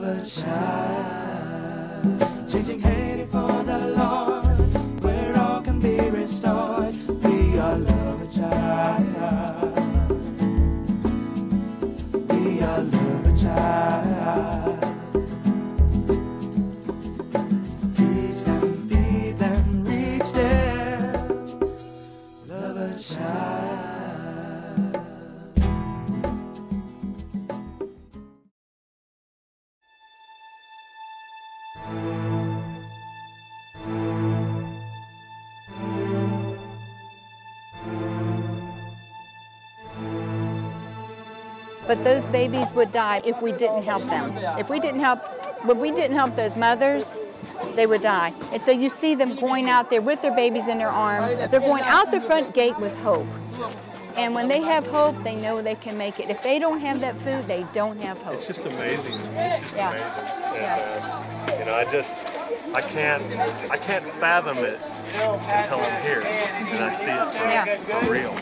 a child, changing Haiti for the Lord, where all can be restored. We all love a child. We all love a child. Teach them, feed them, reach them. Love a child. But those babies would die if we didn't help them. If we didn't help, when we didn't help those mothers, they would die. And so you see them going out there with their babies in their arms. They're going out the front gate with hope. And when they have hope, they know they can make it. If they don't have that food, they don't have hope. It's just amazing. It's just amazing. And, you know, I can't fathom it until I'm here and I see it for real.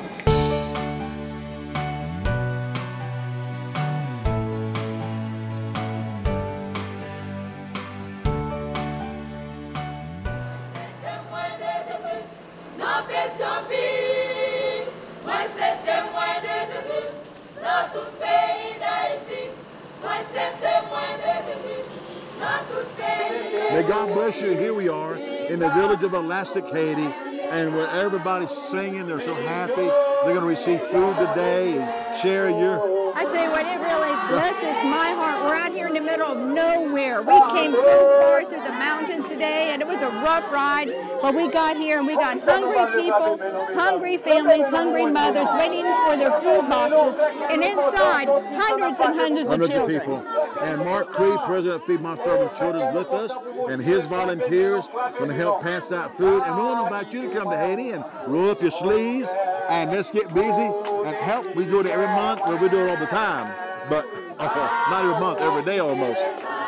May God bless you. Here we are in the village of Elastic, Haiti, and where everybody's singing, they're so happy. They're going to receive food today and share your... I tell you what, it really blesses my heart. We're out here in the middle of nowhere. We came so far through the mountains today, and it was a rough ride. But we got here, and we got hungry people, hungry families, hungry mothers waiting for their food boxes. And inside, hundreds and hundreds of children. People. And Mark Cree, president of Feed My Starving Children, is with us, and his volunteers going to help pass out food. And we want to invite you to come to Haiti and roll up your sleeves, and let's get busy and help. We do it every month, or we do it all the time, but not every month, every day almost.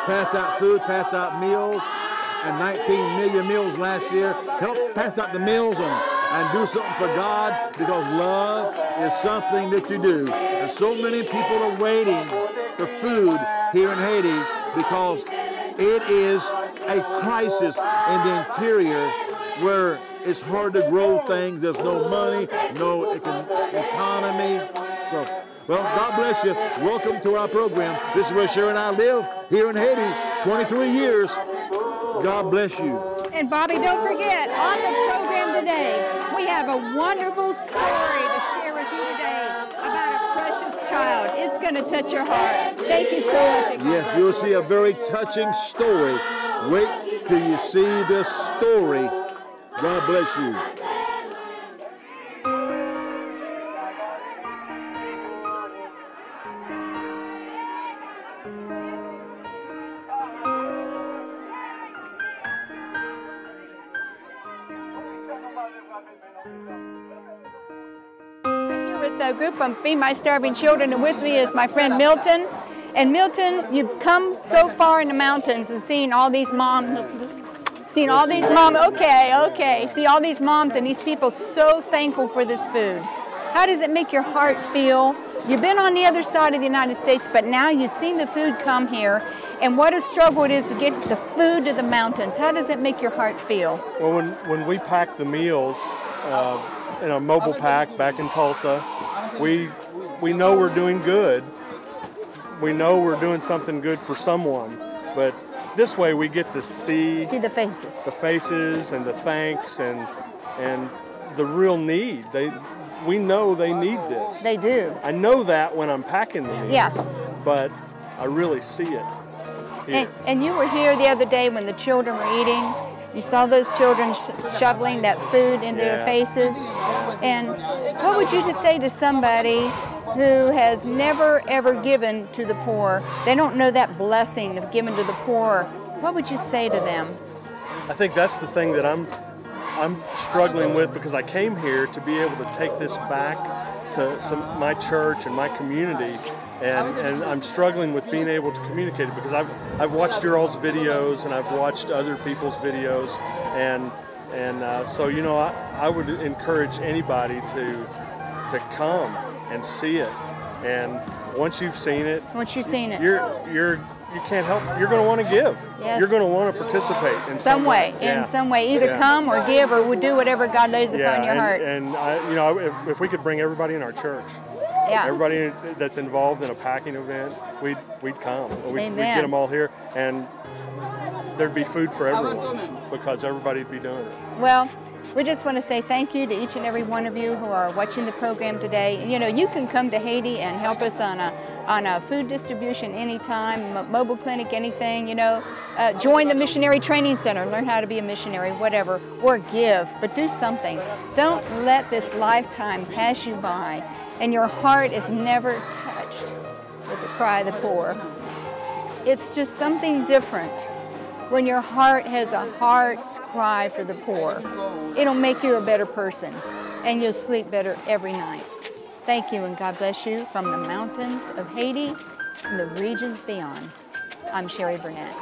Pass out food, pass out meals, and 19 million meals last year. Help pass out the meals and do something for God, because love is something that you do. And so many people are waiting for food here in Haiti because it is a crisis in the interior where it's hard to grow things. There's no money, no economy. So, well, God bless you. Welcome to our program. This is where Sherry and I live here in Haiti, 23 years. God bless you. And Bobby, don't forget, on the program today, we have a wonderful story to share with you today about a precious child. It's going to touch your heart. Thank you so much. Yes, you'll see a very touching story. Wait till you see this story. God bless you. I'm here with a group from Feed My Starving Children, and with me is my friend Milton. And Milton, you've come so far in the mountains and seen all these moms. Seen all these moms, okay. See all these moms and these people so thankful for this food. How does it make your heart feel? You've been on the other side of the United States, but now you've seen the food come here, and what a struggle it is to get the food to the mountains. How does it make your heart feel? Well, when we pack the meals in a mobile pack back in Tulsa, we know we're doing good. We know we're doing something good for someone, but this way we get to see the faces and the thanks and the real need. We know they need this. They do. I know that when I'm packing the meals, yeah. But I really see it. And you were here the other day when the children were eating. You saw those children shoveling that food into their faces. And what would you just say to somebody who has never ever given to the poor? They don't know that blessing of giving to the poor. What would you say to them? I think that's the thing that I'm struggling with, because I came here to be able to take this back to my church and my community, and I'm struggling with being able to communicate it, because I've watched your all's videos and I've watched other people's videos, and so, you know, I would encourage anybody to come and see it. And once you've seen it, you're you can't help. You're going to want to give. Yes. You're going to want to participate in some way. Yeah. In some way, either Yeah. come or give or do whatever God lays upon your heart. And you know, if we could bring everybody in our church, everybody that's involved in a packing event, we'd come. We'd get them all here, and there'd be food for everyone because everybody'd be doing it. Well, we just want to say thank you to each and every one of you who are watching the program today. You know, you can come to Haiti and help us on a food distribution anytime, mobile clinic, anything, you know. Join the Missionary Training Center, learn how to be a missionary, whatever, or give, but do something. Don't let this lifetime pass you by and your heart is never touched with the cry of the poor. It's just something different when your heart has a heart's cry for the poor. It'll make you a better person, and you'll sleep better every night. Thank you, and God bless you from the mountains of Haiti and the regions beyond. I'm Sherry Burnett.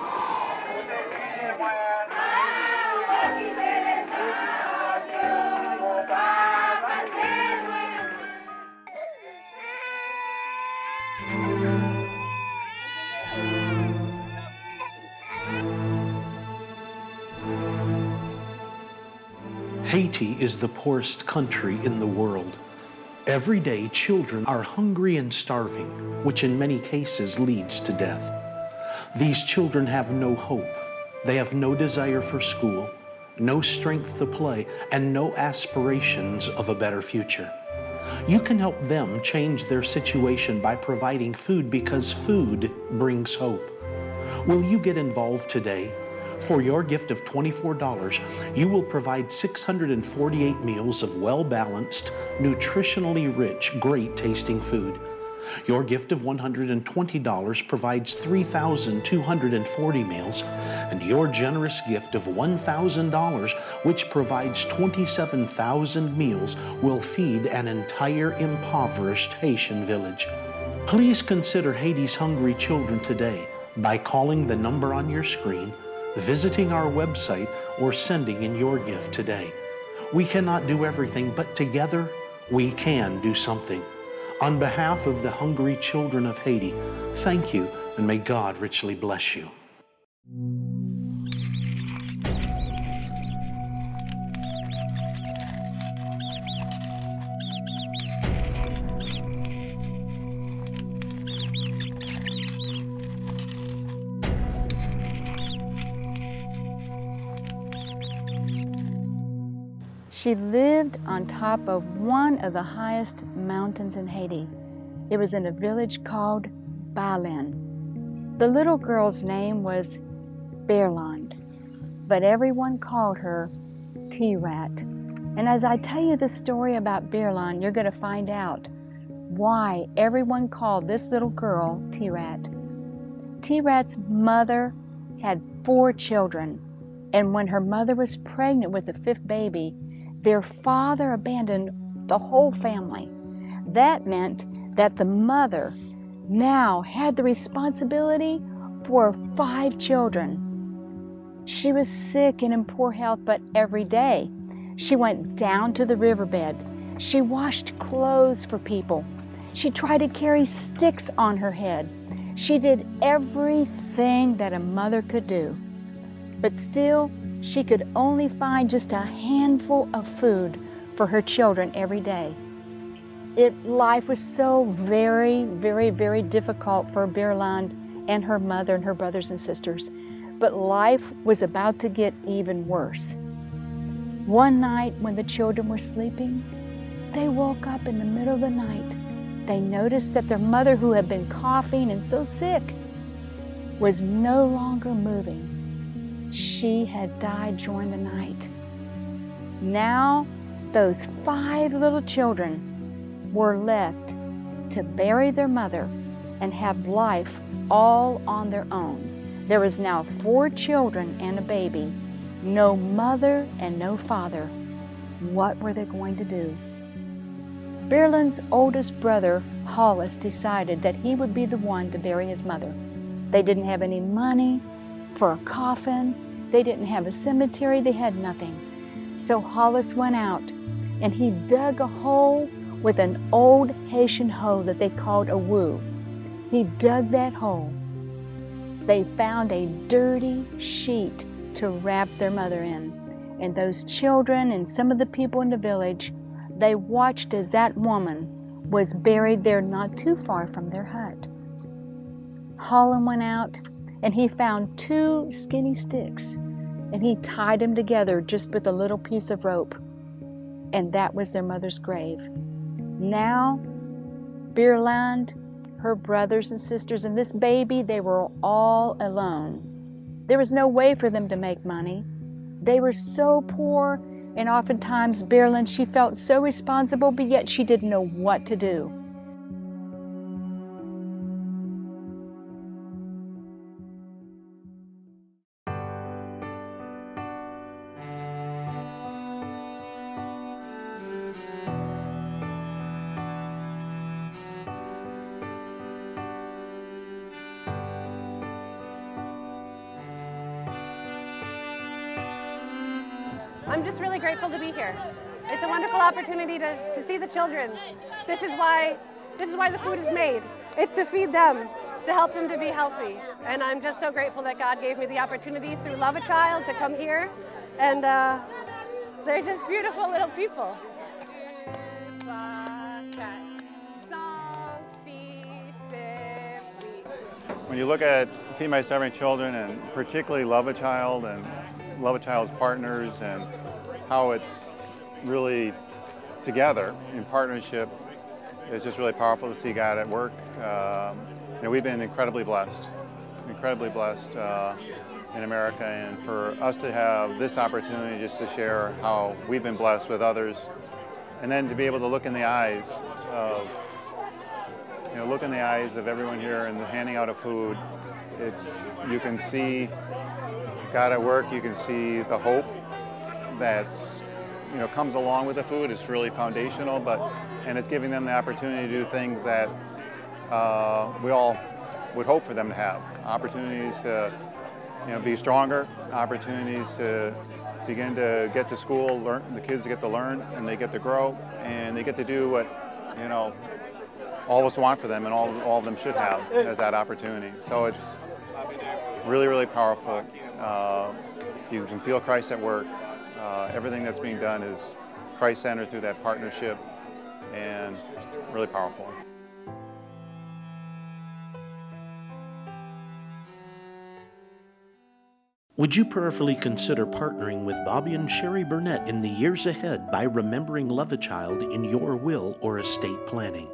Haiti is the poorest country in the world. Every day, children are hungry and starving, which in many cases leads to death. These children have no hope. They have no desire for school, no strength to play, and no aspirations of a better future. You can help them change their situation by providing food because food brings hope. Will you get involved today? For your gift of $24, you will provide 648 meals of well-balanced, nutritionally rich, great-tasting food. Your gift of $120 provides 3,240 meals, and your generous gift of $1,000, which provides 27,000 meals, will feed an entire impoverished Haitian village. Please consider Haiti's hungry children today by calling the number on your screen, visiting our website, or sending in your gift today. We cannot do everything, but together we can do something. On behalf of the hungry children of Haiti, thank you, and may God richly bless you. She lived on top of one of the highest mountains in Haiti. It was in a village called Berlinda. The little girl's name was Berlinda, but everyone called her T-Rat. And as I tell you the story about Berlinda, you're going to find out why everyone called this little girl T-Rat. T-Rat's mother had 4 children, and when her mother was pregnant with the 5th baby, their father abandoned the whole family. That meant that the mother now had the responsibility for 5 children. She was sick and in poor health, but every day she went down to the riverbed. She washed clothes for people. She tried to carry sticks on her head. She did everything that a mother could do. But still, she could only find just a handful of food for her children every day. Life was so very, very, very difficult for Berlinda and her mother and her brothers and sisters. But life was about to get even worse. One night when the children were sleeping, they woke up in the middle of the night. They noticed that their mother, who had been coughing and so sick, was no longer moving. She had died during the night. Now, those 5 little children were left to bury their mother and have life all on their own. There was now 4 children and a baby, no mother and no father. What were they going to do? Berlinda's oldest brother, Hollis, decided that he would be the one to bury his mother. They didn't have any money for a coffin. They didn't have a cemetery. They had nothing. So Hollis went out and he dug a hole with an old Haitian hoe that they called a woo. He dug that hole they found a dirty sheet to wrap their mother in. And those children and some of the people in the village, they watched as that woman was buried there not too far from their hut. Holland went out and he found 2 skinny sticks and he tied them together just with a little piece of rope. And that was their mother's grave. Now, Berlinda, her brothers and sisters, and this baby, they were all alone. There was no way for them to make money. They were so poor, and oftentimes Berlinda, she felt so responsible, but yet she didn't know what to do. I'm just really grateful to be here. It's a wonderful opportunity to see the children. This is why the food is made. It's to feed them, to help them to be healthy. And I'm just so grateful that God gave me the opportunity through Love a Child to come here. And they're just beautiful little people. When you look at Feed My Starving Children, and particularly Love a Child and Love a Child's partners, and how it's really together in partnership, it's just really powerful to see God at work. You know, we've been incredibly blessed in America, and for us to have this opportunity just to share how we've been blessed with others, and then to be able to look in the eyes of everyone here and the handing out of food. You can see God at work. You can see the hope that's comes along with the food. It's really foundational, and it's giving them the opportunity to do things that we all would hope for them to have. Opportunities to be stronger, opportunities to begin to get to school, the kids get to learn, and they get to grow, and they get to do what all of us want for them, and all of them should have as that opportunity. So it's really, really powerful. You can feel Christ at work. Everything that's being done is Christ-centered through that partnership, and really powerful. Would you prayerfully consider partnering with Bobby and Sherry Burnett in the years ahead by remembering Love a Child in your will or estate planning?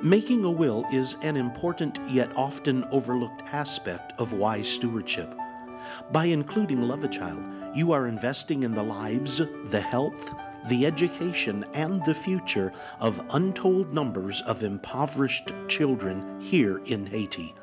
Making a will is an important yet often overlooked aspect of wise stewardship. By including Love a Child, you are investing in the lives, the health, the education, and the future of untold numbers of impoverished children here in Haiti.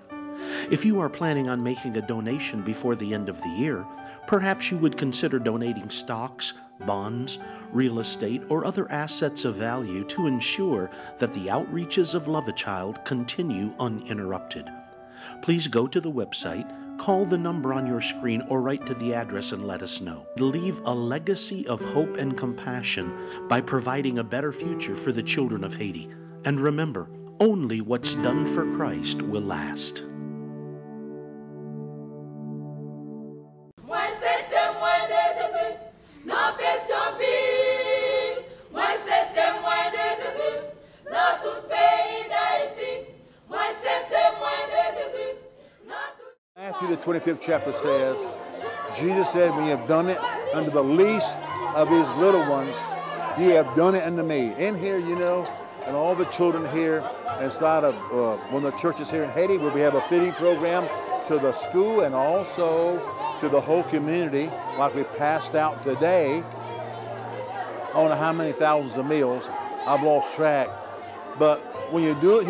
If you are planning on making a donation before the end of the year, perhaps you would consider donating stocks, bonds, real estate, or other assets of value to ensure that the outreaches of Love a Child continue uninterrupted. Please go to the website, call the number on your screen, or write to the address and let us know. Leave a legacy of hope and compassion by providing a better future for the children of Haiti. And remember, only what's done for Christ will last. Matthew, the 25th chapter says, Jesus said, when you have done it unto the least of these little ones, you have done it unto me. In here, and all the children here inside of one of the churches here in Haiti, where we have a feeding program to the school and also to the whole community, like we passed out today. I don't know how many thousands of meals. I've lost track. But when you do it,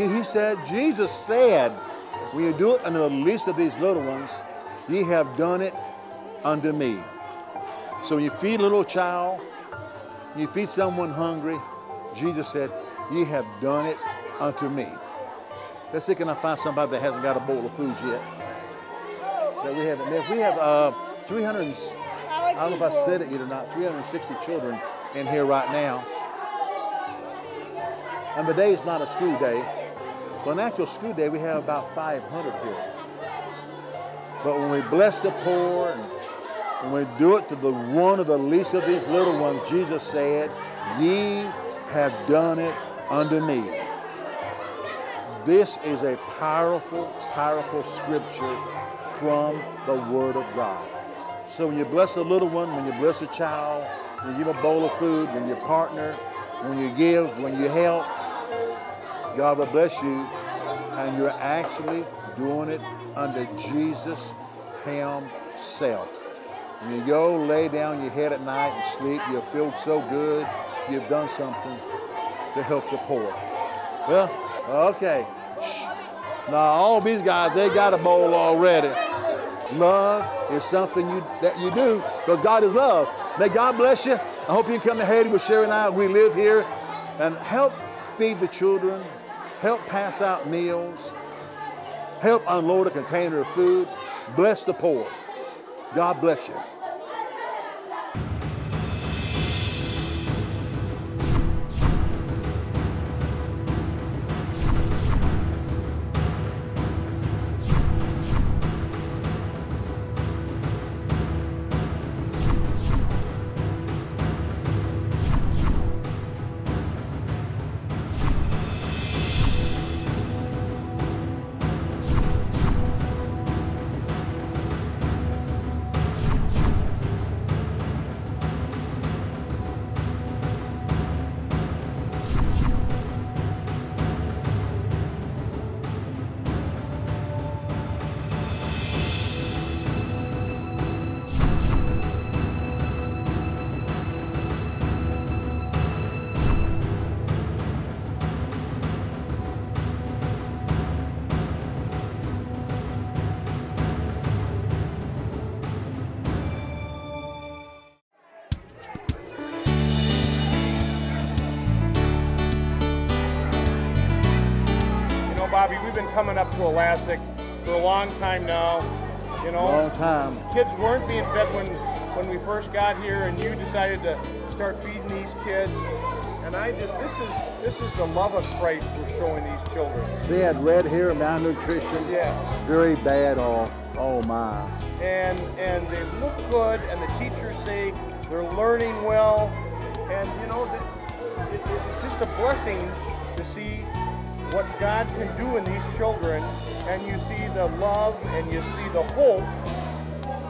Jesus said, when you do it unto the least of these little ones, ye have done it unto me. So when you feed a little child, you feed someone hungry, Jesus said, ye have done it unto me. Let's see, can I find somebody that hasn't got a bowl of food yet? That we haven't. We have 300, I don't know if I said it yet or not, 360 children in here right now. And the day is not a school day. Well, an actual school day, we have about 500 here. But when we bless the poor, and when we do it to the one of the least of these little ones, Jesus said, ye have done it unto me. This is a powerful, powerful scripture from the Word of God. So when you bless a little one, when you bless a child, when you give a bowl of food, when you partner, when you give, when you help, God will bless you, and you're actually doing it unto Jesus Himself. When you go lay down your head at night and sleep, you'll feel so good you've done something to help the poor. Well, okay. Now all these guys, they got a bowl already. Love is something that you do because God is love. May God bless you. I hope you can come to Haiti with Sherry and I. We live here and help feed the children, help pass out meals, help unload a container of food, bless the poor. God bless you. Bobby, we've been coming up to Elastic for a long time now. You know, long time. Kids weren't being fed when we first got here, and you decided to start feeding these kids. And this is the love of Christ we're showing these children. They had red hair, malnutrition. Yes. Very bad off. Oh my. And they look good, and the teachers say they're learning well, and you know it's just a blessing to see what God can do in these children, and you see the love and you see the hope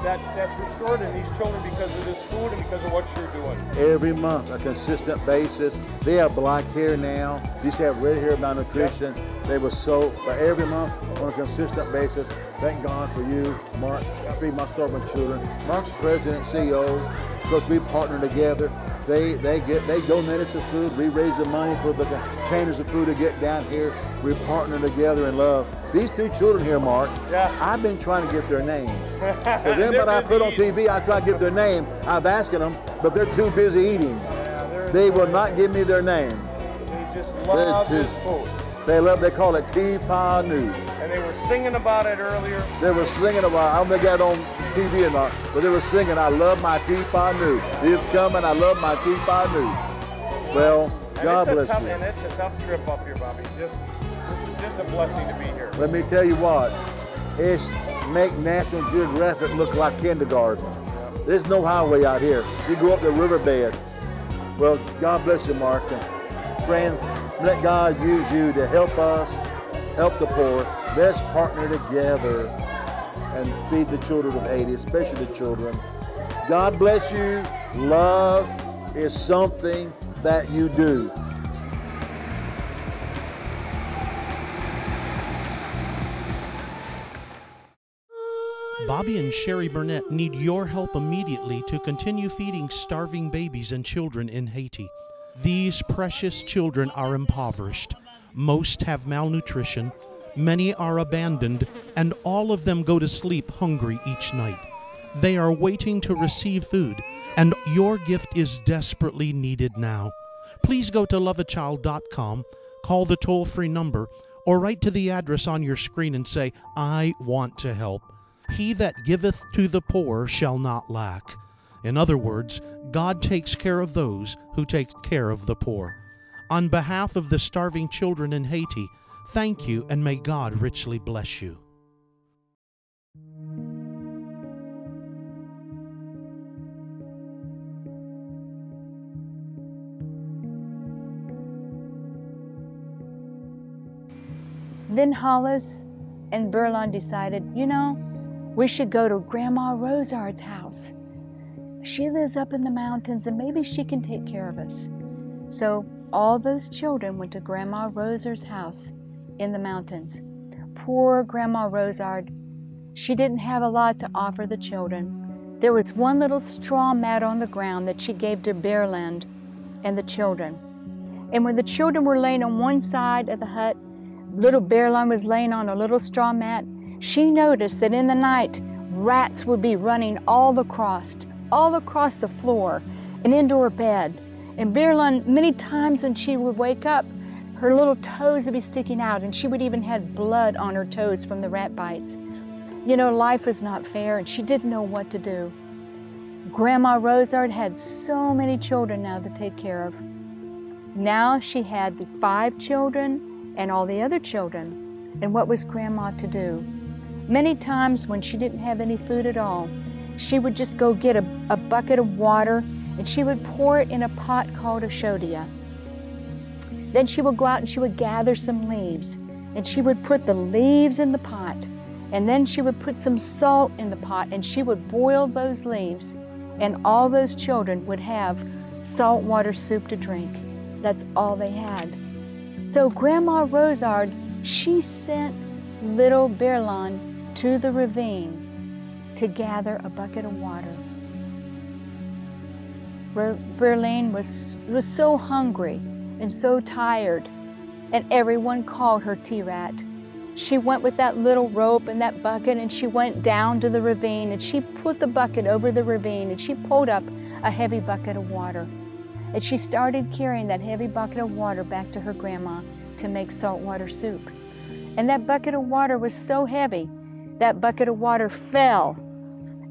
that's restored in these children because of this food and because of what you're doing. Every month, a consistent basis. They have black hair now. They used to have red hair, malnutrition. Yep. They were so, but every month on a consistent basis. Thank God for you, Mark, Feed My Starving Children. Mark's president, CEO, because we partner together. They donated some food. We raise the money for the containers of food to get down here. We partner together in love. These two children here, Mark, yeah. I've been trying to get their names. Because everybody I put on TV, I try to get their name. I've asked them, but they're too busy eating. Yeah, they will not give me their name. They just love this food. They call it Tea-Pa News. And they were singing about it earlier. They were singing about, I don't think I got it on TV or not, but they were singing, I love my Tea-Pa News. It's coming, I love my Tea-Pa News. Well, God bless you. And it's a tough trip up here, Bobby. Just a blessing to be here. Let me tell you what, it's make National Geographic look like kindergarten. Yeah. There's no highway out here. You go up the riverbed. Well, God bless you, Mark. And friend, let God use you to help us, help the poor. Let's partner together and feed the children of Haiti, especially the children. God bless you. Love is something that you do. Bobby and Sherry Burnett need your help immediately to continue feeding starving babies and children in Haiti. These precious children are impoverished. Most have malnutrition, many are abandoned, and all of them go to sleep hungry each night. They are waiting to receive food, and your gift is desperately needed now. Please go to loveachild.com, call the toll-free number, or write to the address on your screen and say, I want to help. He that giveth to the poor shall not lack. In other words, God takes care of those who take care of the poor. On behalf of the starving children in Haiti, thank you, and may God richly bless you. then Hollis and Berlinda decided, you know, we should go to Grandma Rosard's house. She lives up in the mountains and maybe she can take care of us. So all those children went to Grandma Rosard's house in the mountains. Poor Grandma Rosard, she didn't have a lot to offer the children. There was one little straw mat on the ground that she gave to Berlinda and the children. And when the children were laying on one side of the hut, little Berlinda was laying on a little straw mat. She noticed that in the night, rats would be running all across the floor and into her bed. And Berlinda, many times when she would wake up, her little toes would be sticking out, and she would even have blood on her toes from the rat bites. You know, life was not fair, and she didn't know what to do. Grandma Rosard had so many children now to take care of. Now she had the 5 children and all the other children. And what was Grandma to do? Many times when she didn't have any food at all, she would just go get a bucket of water and she would pour it in a pot called a shodia. Then she would go out and she would gather some leaves and she would put the leaves in the pot, and then she would put some salt in the pot and she would boil those leaves, and all those children would have saltwater soup to drink. That's all they had. So Grandma Rosard, she sent little Berlinda to the ravine to gather a bucket of water. Berlinda was so hungry and so tired, and everyone called her T-Rat. She went with that little rope and that bucket, and she went down to the ravine, and she put the bucket over the ravine, and she pulled up a heavy bucket of water. And she started carrying that heavy bucket of water back to her grandma to make saltwater soup. And that bucket of water was so heavy, that bucket of water fell,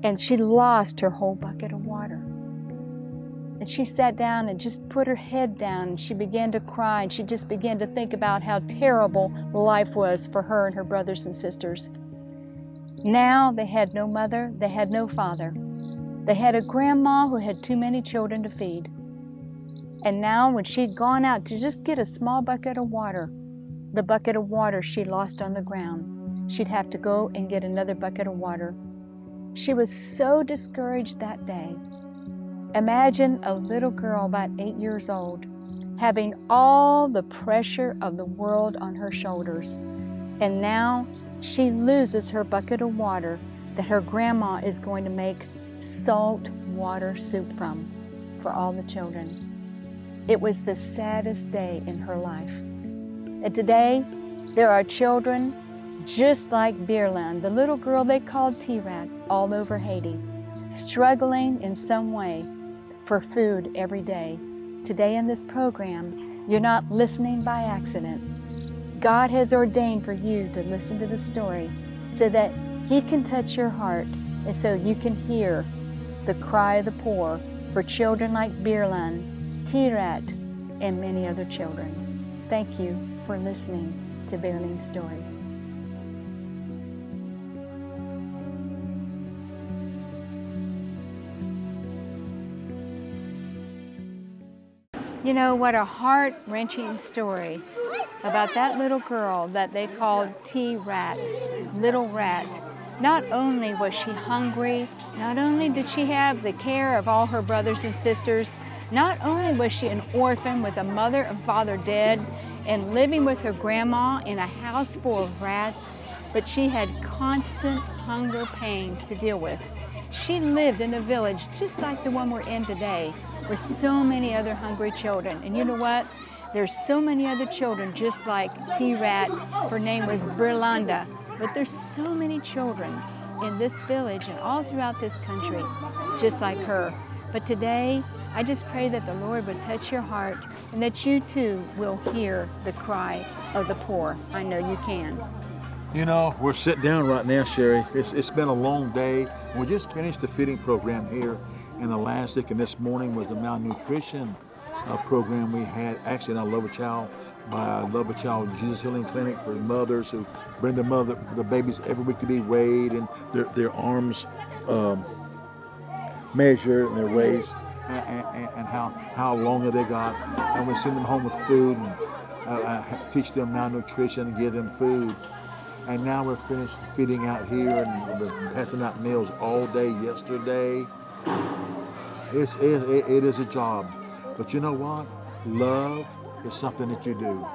and she lost her whole bucket of water. And she sat down and just put her head down, and she began to cry, and she just began to think about how terrible life was for her and her brothers and sisters. Now they had no mother, they had no father. They had a grandma who had too many children to feed. And now when she'd gone out to just get a small bucket of water, the bucket of water she lost on the ground. She'd have to go and get another bucket of water. She was so discouraged that day. Imagine a little girl about 8 years old having all the pressure of the world on her shoulders. And now she loses her bucket of water that her grandma is going to make salt water soup from for all the children. It was the saddest day in her life. And today, there are children just like Berlinda, the little girl they called T-Rat, all over Haiti, struggling in some way for food every day. Today in this program, you're not listening by accident. God has ordained for you to listen to the story so that He can touch your heart and so you can hear the cry of the poor for children like Berlinda, T-Rat, and many other children. Thank you for listening to Berlinda's story. You know, what a heart-wrenching story about that little girl that they called T-Rat, Little Rat. Not only was she hungry, not only did she have the care of all her brothers and sisters, not only was she an orphan with a mother and father dead and living with her grandma in a house full of rats, but she had constant hunger pains to deal with. She lived in a village just like the one we're in today, with so many other hungry children. And you know what? There's so many other children just like T-Rat. Her name was Berlinda. But there's so many children in this village and all throughout this country just like her. But today, I just pray that the Lord would touch your heart and that you too will hear the cry of the poor. I know you can. You know, we're sitting down right now, Sherry. It's been a long day. We just finished the feeding program here in Elastic, and this morning was the malnutrition program we had actually in our Love a Child by Love a Child Jesus Healing Clinic for mothers who bring the babies every week to be weighed and their arms measured and their waist and how long have they got, and we send them home with food. teach them malnutrition and give them food. And now we're finished feeding out here and we've been passing out meals all day yesterday. It is a job. But you know what? Love is something that you do.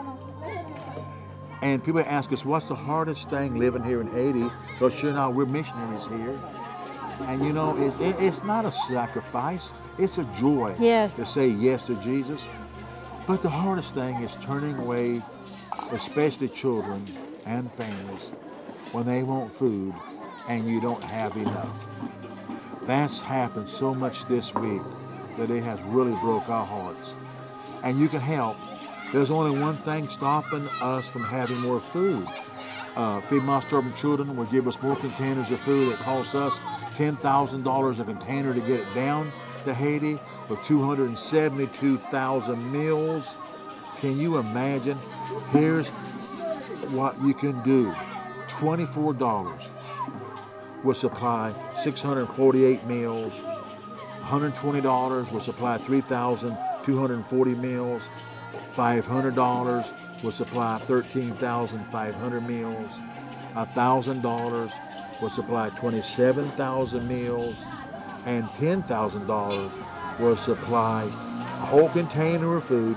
And people ask us, what's the hardest thing living here in Haiti? Because sure now we're missionaries here. And you know, it's not a sacrifice, it's a joy to say yes to Jesus. But the hardest thing is turning away, especially children and families, when they want food and you don't have enough. That's happened so much this week that it has really broke our hearts. And you can help. There's only one thing stopping us from having more food. Feed My Starving Children will give us more containers of food. It costs us $10,000 a container to get it down to Haiti with 272,000 meals. Can you imagine? Here's what you can do. $24 will supply 648 meals. $120 will supply 3,240 meals. $500 will supply 13,500 meals. $1,000 will supply 27,000 meals. And $10,000 will supply a whole container of food,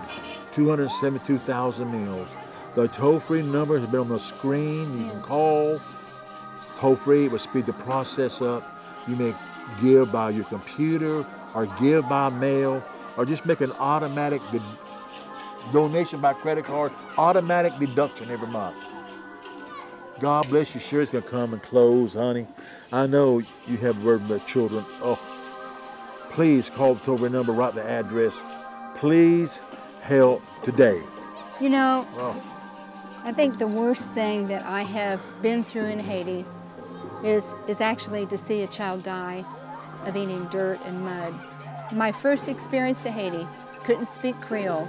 272,000 meals. The toll-free number has been on the screen. You can call toll-free. It will speed the process up. You may give by your computer or give by mail or just make an automatic donation by credit card, automatic deduction every month. God bless you. Sherry's going to come and close, honey. I know you have burden with children. Oh, please call the toll-free number, write the address. Please help today. You know, I think the worst thing that I have been through in Haiti is actually to see a child die of eating dirt and mud. My first experience to Haiti, couldn't speak Creole,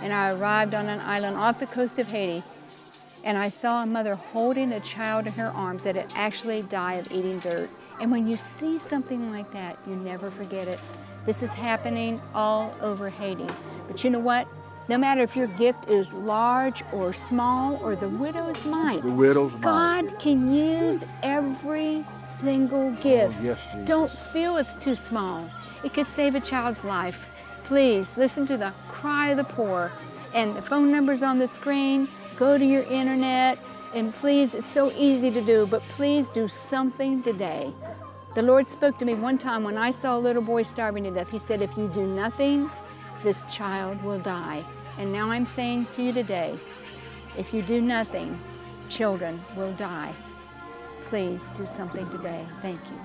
and I arrived on an island off the coast of Haiti, and I saw a mother holding a child in her arms that had actually died of eating dirt. And when you see something like that, you never forget it. This is happening all over Haiti. But you know what? No matter if your gift is large or small or the widow's mite, God can use every single gift. Oh, yes, Jesus. Don't feel it's too small. It could save a child's life. Please listen to the cry of the poor. And the phone number's on the screen. Go to your internet. And please, it's so easy to do, but please do something today. The Lord spoke to me one time when I saw a little boy starving to death. He said, if you do nothing, this child will die. And now I'm saying to you today, if you do nothing, children will die. Please do something today. Thank you.